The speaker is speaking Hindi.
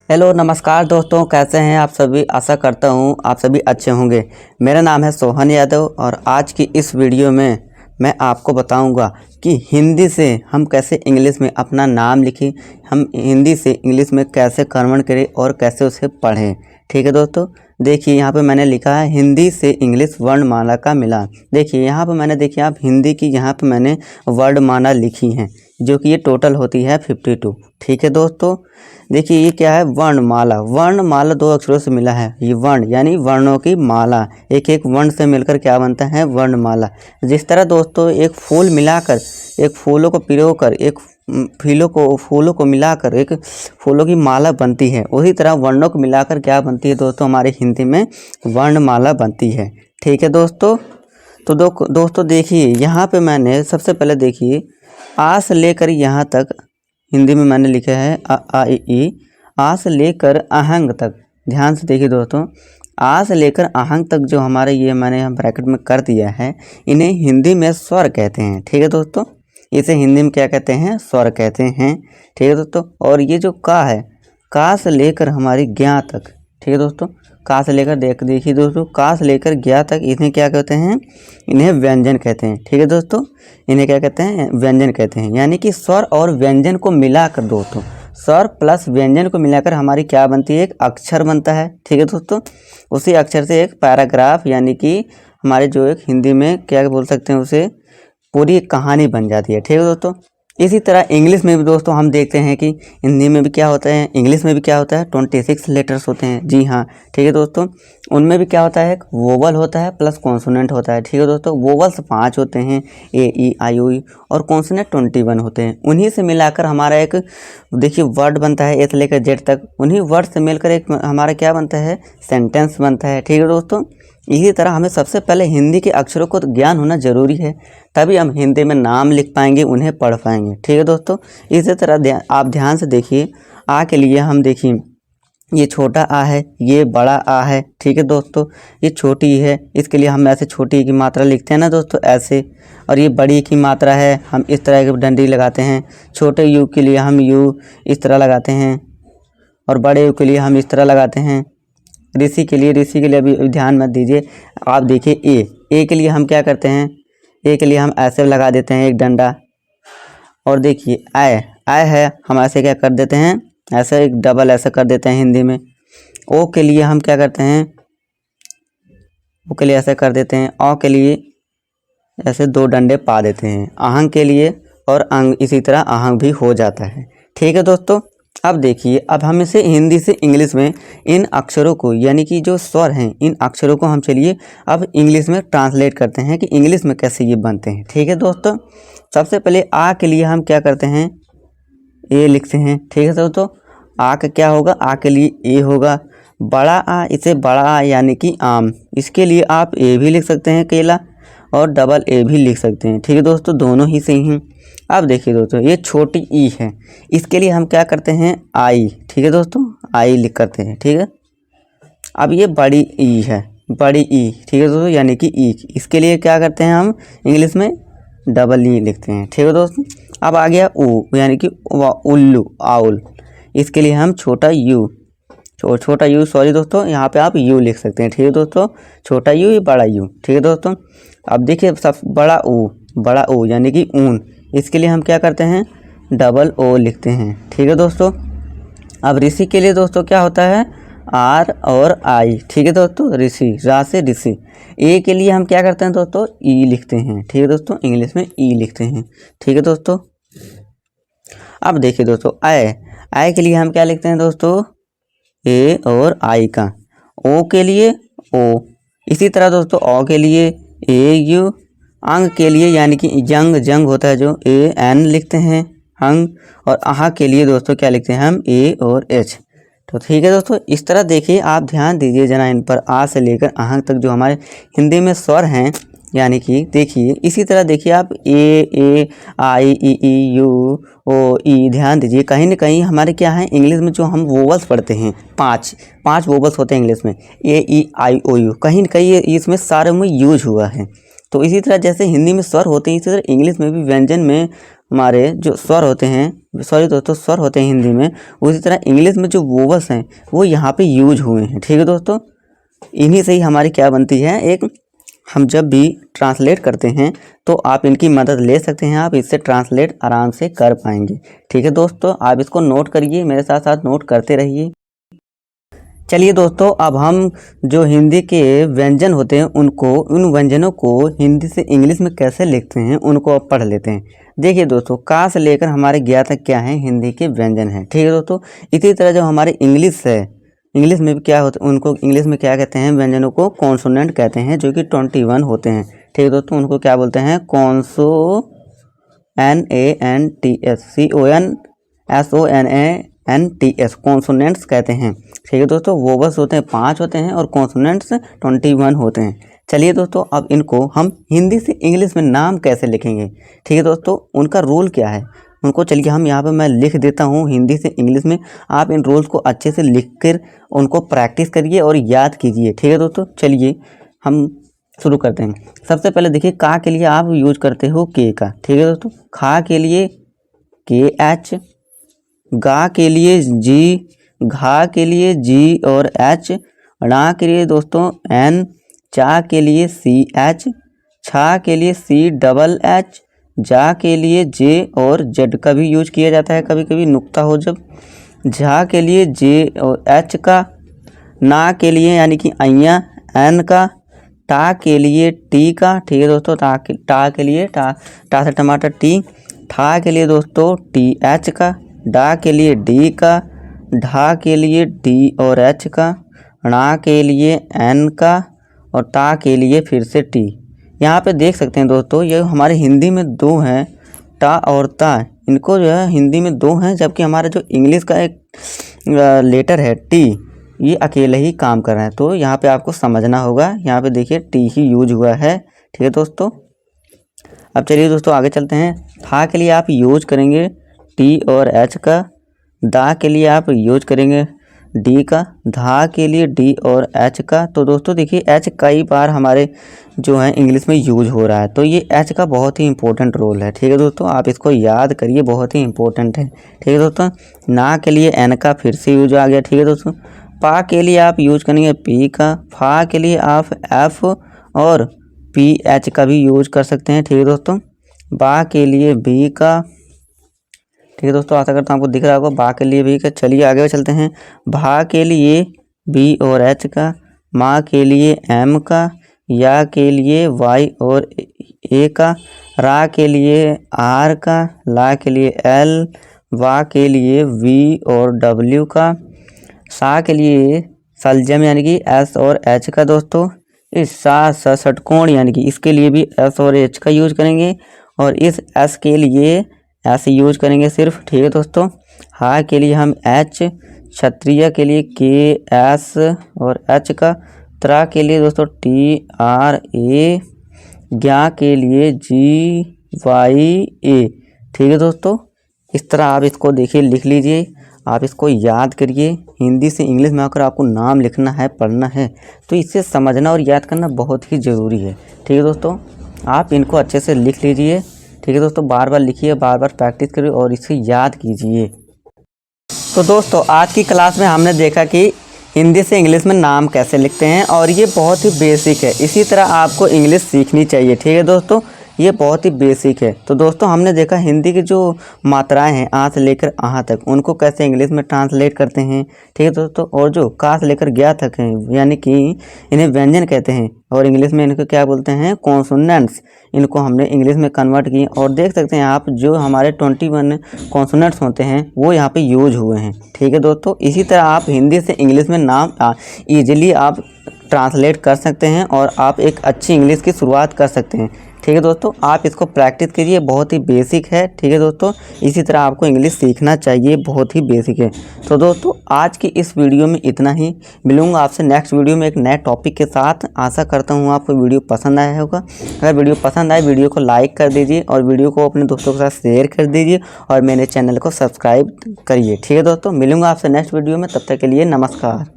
हेलो नमस्कार दोस्तों, कैसे हैं आप सभी। आशा करता हूं आप सभी अच्छे होंगे। मेरा नाम है सोहन यादव और आज की इस वीडियो में मैं आपको बताऊंगा कि हिंदी से हम कैसे इंग्लिश में अपना नाम लिखें, हम हिंदी से इंग्लिश में कैसे कन्वर्ट करें और कैसे उसे पढ़ें। ठीक है दोस्तों, देखिए यहाँ पे मैंने लिखा है हिंदी से इंग्लिश वर्णमाला का मिलान। देखिए यहाँ पे मैंने देखिए आप हिंदी की यहाँ पे मैंने वर्णमाला लिखी हैं, जो कि ये टोटल होती है 52। ठीक है दोस्तों, देखिए ये क्या है, वर्णमाला। वर्णमाला दो अक्षरों से मिला है। ये वर्ण यानी वर्णों की माला, एक एक वर्ण से मिलकर क्या बनता है, वर्णमाला। जिस तरह दोस्तों एक फूल मिलाकर, एक फूलों को पिरोकर, एक फूलों को मिलाकर एक फूलों की माला बनती है, उसी तरह वर्णों को मिलाकर क्या बनती है दोस्तों, हमारी हिंदी में वर्णमाला बनती है। ठीक है दोस्तों, तो दोस्तों देखिए यहाँ पे मैंने सबसे पहले देखिए आ से लेकर यहाँ तक हिंदी में मैंने लिखा है आ ई ई, आ से लेकर आहंग तक। ध्यान से देखिए दोस्तों, आ से लेकर आहंग तक जो हमारे ये मैंने यहाँ ब्रैकेट में कर दिया है, इन्हें हिंदी में स्वर कहते हैं। ठीक है दोस्तों, इसे हिंदी में क्या कहते हैं, स्वर कहते हैं। ठीक है दोस्तों, और ये जो का है, का से लेकर हमारी ज्ञा तक। ठीक है दोस्तों, का से लेकर देखिए दोस्तों, का से लेकर ज्ञा तक इन्हें क्या कहते हैं, इन्हें व्यंजन कहते हैं। ठीक है दोस्तों, इन्हें क्या कहते हैं, व्यंजन कहते हैं। यानी कि स्वर और व्यंजन को मिलाकर दोस्तों, स्वर प्लस व्यंजन को मिलाकर हमारी क्या बनती है, एक अक्षर बनता है। ठीक है दोस्तों, उसी अक्षर से एक पैराग्राफ यानी कि हमारे जो एक हिंदी में क्या बोल सकते हैं, उसे पूरी एक कहानी बन जाती है। ठीक है दोस्तों, इसी तरह इंग्लिश में भी दोस्तों हम देखते हैं कि हिंदी में भी क्या होता है, इंग्लिश में भी क्या होता है, 26 लेटर्स होते हैं। जी हाँ, ठीक है दोस्तों, उनमें भी क्या होता है, एक वोवल होता है प्लस कॉन्सोनेंट होता है। ठीक है दोस्तों, वोवल्स 5 होते हैं, ए ई आई ओ यू, और कॉन्सोनेंट 21 होते हैं। उन्हीं से मिलाकर हमारा एक देखिए वर्ड बनता है, ए से लेकर जेड तक। उन्हीं वर्ड से मिलकर एक हमारा क्या बनता है, सेंटेंस बनता है। ठीक है दोस्तों, इसी तरह हमें सबसे पहले हिंदी के अक्षरों को ज्ञान होना जरूरी है, तभी हम हिंदी में नाम लिख पाएंगे, उन्हें पढ़ पाएंगे। ठीक है दोस्तों, इसी तरह आप ध्यान से देखिए, आ के लिए हम देखिए ये छोटा आ है, ये बड़ा आ है। ठीक है दोस्तों, ये छोटी है, इसके लिए हम ऐसे छोटी की मात्रा लिखते हैं ना दोस्तों, ऐसे। और ये बड़ी की मात्रा है, हम इस तरह की डंडी लगाते हैं। छोटे यू के लिए हम यू इस तरह लगाते हैं, और बड़े यू के लिए हम इस तरह लगाते हैं। ऋषि के लिए अभी ध्यान मत दीजिए, आप देखिए ए के लिए हम क्या करते हैं, ए के लिए हम ऐसे लगा देते हैं एक डंडा। और देखिए आय है, हम ऐसे क्या कर देते हैं, ऐसे एक डबल ऐसे कर देते हैं हिंदी में। ओ के लिए हम क्या करते हैं, ओ के लिए ऐसे कर देते हैं। औ के लिए ऐसे 2 डंडे पा देते हैं। आहंग के लिए और अंग इसी तरह आहंग भी हो जाता है। ठीक है दोस्तों, अब देखिए, अब हम इसे हिंदी से इंग्लिश में इन अक्षरों को यानी कि जो स्वर हैं, इन अक्षरों को हम चलिए अब इंग्लिश में ट्रांसलेट करते हैं कि इंग्लिश में कैसे ये बनते हैं। ठीक है दोस्तों, सबसे पहले आ के लिए हम क्या करते हैं, ए लिखते हैं। ठीक है दोस्तों, आ का क्या होगा, आ के लिए ए होगा। बड़ा आ, इसे बड़ा आ यानी कि आम, इसके लिए आप ए भी लिख सकते हैं, केला, और डबल ए भी लिख सकते हैं। ठीक है दोस्तों, दोनों ही सही हैं। अब देखिए दोस्तों, ये छोटी ई है, इसके लिए हम क्या करते हैं, आई। ठीक है दोस्तों, आई लिख करते हैं। ठीक है, अब ये बड़ी ई है, बड़ी ई। ठीक है दोस्तों, यानी कि ई, इसके लिए क्या करते हैं, हम इंग्लिश में डबल ई लिखते हैं। ठीक है दोस्तों, अब आ गया ऊ यानी कि उल्लू, आउल, इसके लिए हम छोटा यू, छोटा यू, सॉरी दोस्तों, यहाँ पे आप यू लिख सकते हैं। ठीक है दोस्तों, छोटा यू या बड़ा यू। ठीक है दोस्तों, अब देखिए सब बड़ा ऊ यानी कि ऊन, इसके लिए हम क्या करते हैं, डबल ओ लिखते हैं। ठीक है दोस्तों, अब ऋषि के लिए दोस्तों क्या होता है, आर और आई। ठीक है दोस्तों, ऋषि, रा से ऋषि। ए के लिए हम क्या करते हैं दोस्तों, ई लिखते हैं। ठीक है दोस्तों, इंग्लिश में ई लिखते हैं। ठीक है दोस्तों, अब देखिए दोस्तों, आय के लिए हम क्या लिखते हैं दोस्तों, ए और आई का। ओ के लिए ओ, इसी तरह दोस्तों ओ के लिए ए यू। अंग के लिए यानी कि जंग होता है जो, ए एन लिखते हैं अंग। और आहा के लिए दोस्तों क्या लिखते हैं हम, ए और एच। तो ठीक है दोस्तों, इस तरह देखिए, आप ध्यान दीजिए जना इन पर, आ से लेकर आहंग तक जो हमारे हिंदी में स्वर हैं, यानी कि देखिए इसी तरह देखिए आप ए आई ई यू ओ ई, ध्यान दीजिए कहीं ना कहीं हमारे क्या है, इंग्लिश में जो हम वोवल्स पढ़ते हैं, पाँच वोवल्स होते हैं इंग्लिश में, ए ई आई ओ यू, कहीं ना कहीं इसमें सारे में यूज हुआ है। तो इसी तरह जैसे हिंदी में स्वर होते हैं, इसी तरह इंग्लिश में भी व्यंजन में हमारे जो स्वर होते हैं, सॉरी दोस्तों, स्वर होते हैं हिंदी में, उसी तरह इंग्लिश में जो वोवल्स हैं वो यहाँ पे यूज हुए हैं। ठीक है दोस्तों, इन्हीं से ही हमारी क्या बनती है, एक हम जब भी ट्रांसलेट करते हैं तो आप इनकी मदद ले सकते हैं, आप इससे ट्रांसलेट आराम से कर पाएंगे। ठीक है दोस्तों, आप इसको नोट करिए, मेरे साथ साथ नोट करते रहिए। चलिए दोस्तों, अब हम जो हिंदी के व्यंजन होते हैं उनको, उन व्यंजनों को हिंदी से इंग्लिश में कैसे लिखते हैं उनको अब पढ़ लेते हैं। देखिए दोस्तों, का से लेकर हमारे ज्ञा तक क्या है, हिंदी के व्यंजन हैं। ठीक है दोस्तों, इसी तरह जो हमारे इंग्लिश है, इंग्लिश में भी क्या होते हैं, उनको इंग्लिश में क्या कहते हैं, व्यंजनों को कॉन्सोनेंट कहते हैं, जो कि 21 होते हैं। ठीक है दोस्तों, उनको क्या बोलते हैं, कॉन्सोनेंट्स, कॉन्सोनेंट्स कहते हैं। ठीक है दोस्तों, वोवल्स होते हैं 5 होते हैं और कॉन्सोनेंट्स 21 होते हैं। चलिए दोस्तों, अब इनको हम हिंदी से इंग्लिश में नाम कैसे लिखेंगे। ठीक है दोस्तों, उनका रूल क्या है, उनको चलिए हम यहाँ पे मैं लिख देता हूँ हिंदी से इंग्लिश में। आप इन रूल्स को अच्छे से लिख कर उनको प्रैक्टिस करिए और याद कीजिए। ठीक है दोस्तों, चलिए हम शुरू करते हैं। सबसे पहले देखिए, का के लिए आप यूज करते हो के का। ठीक है दोस्तों, खा के लिए के एच, गा के लिए जी, घा के लिए जी और एच, ड़ा के लिए दोस्तों एन, चा के लिए सी एच, छा के लिए सी डबल एच, जा के लिए जे और जेड का भी यूज किया जाता है कभी कभी नुक्ता हो जब, झा के लिए जे और एच का, ना के लिए यानी कि अइया एन का, टा के लिए टी का। ठीक है दोस्तों, टा के लिए टा से टमाटर टी, ठा के लिए दोस्तों टी एच का, डा के लिए डी का, ढा के लिए डी और एच का, णा के लिए एन का और ता के लिए फिर से टी। यहाँ पे देख सकते हैं दोस्तों, ये हमारे हिंदी में 2 हैं, टा और ता, इनको जो है हिंदी में 2 हैं, जबकि हमारा जो इंग्लिश का एक लेटर है टी, ये अकेले ही काम कर रहा है। तो यहाँ पे आपको समझना होगा, यहाँ पे देखिए टी ही यूज हुआ है। ठीक है दोस्तों, अब चलिए दोस्तों आगे चलते हैं। था के लिए आप यूज करेंगे टी और एच का, दा के लिए आप यूज करेंगे डी का, धा के लिए डी और एच का। तो दोस्तों देखिए, एच कई बार हमारे जो है इंग्लिश में यूज हो रहा है, तो ये एच का बहुत ही इंपॉर्टेंट रोल है। ठीक है दोस्तों, आप इसको याद करिए, बहुत ही इंपॉर्टेंट है। ठीक है दोस्तों, ना के लिए एन का फिर से यूज आ गया। ठीक है दोस्तों, पा के लिए आप यूज करेंगे पी का, फा के लिए आप एफ और पी एच का भी यूज कर सकते हैं। ठीक है दोस्तों, बा के लिए बी का। ठीक है दोस्तों, आशा करता हूँ आपको दिख रहा होगा, बा के लिए भी का। चलिए आगे चलते हैं। भा के लिए बी और एच का, माँ के लिए एम का, या के लिए वाई और ए का, रा के लिए आर का, ला के लिए एल, वा के लिए वी और डब्ल्यू का, सा के लिए सलजम यानी कि एस और एच का। दोस्तों, इस सा षटकोण यानी कि इसके लिए भी एस और एच का यूज करेंगे, और इस एस के लिए एस यूज करेंगे सिर्फ। ठीक है दोस्तों, हा के लिए हम एच, क्षत्रिय के लिए के एस और एच का, त्रा के लिए दोस्तों टी आर ए, ज्ञा के लिए जी वाई ए। ठीक है दोस्तों, इस तरह आप इसको देखिए, लिख लीजिए, आप इसको याद करिए। हिंदी से इंग्लिश में आकर आपको नाम लिखना है, पढ़ना है, तो इससे समझना और याद करना बहुत ही ज़रूरी है। ठीक है दोस्तों, आप इनको अच्छे से लिख लीजिए। ठीक है दोस्तों, बार बार लिखिए, बार बार प्रैक्टिस करिए और इसे याद कीजिए। तो दोस्तों, आज की क्लास में हमने देखा कि हिंदी से इंग्लिश में नाम कैसे लिखते हैं, और ये बहुत ही बेसिक है। इसी तरह आपको इंग्लिश सीखनी चाहिए। ठीक है दोस्तों, ये बहुत ही बेसिक है। तो दोस्तों, हमने देखा हिंदी की जो मात्राएं हैं आ से लेकर आहा तक, उनको कैसे इंग्लिश में ट्रांसलेट करते हैं। ठीक है दोस्तों, और जो का से लेकर ज्ञा तक हैं, यानी कि इन्हें व्यंजन कहते हैं, और इंग्लिश में इनको क्या बोलते हैं, कॉन्सोनेंट्स, इनको हमने इंग्लिश में कन्वर्ट किए। और देख सकते हैं आप, जो हमारे 21 कॉन्सोनेंट्स होते हैं वो यहाँ पे यूज हुए हैं। ठीक है दोस्तों, इसी तरह आप हिंदी से इंग्लिश में नाम ईजिली आप ट्रांसलेट कर सकते हैं, और आप एक अच्छी इंग्लिश की शुरुआत कर सकते हैं। ठीक है दोस्तों, आप इसको प्रैक्टिस कीजिए, बहुत ही बेसिक है। ठीक है दोस्तों, इसी तरह आपको इंग्लिश सीखना चाहिए, बहुत ही बेसिक है। तो दोस्तों, आज की इस वीडियो में इतना ही। मिलूंगा आपसे नेक्स्ट वीडियो में एक नए टॉपिक के साथ। आशा करता हूँ आपको वीडियो पसंद आया होगा। अगर वीडियो पसंद आए, वीडियो को लाइक कर दीजिए और वीडियो को अपने दोस्तों के साथ शेयर कर दीजिए, और मेरे चैनल को सब्सक्राइब करिए। ठीक है दोस्तों, मिलूंगा आपसे नेक्स्ट वीडियो में, तब तक के लिए नमस्कार।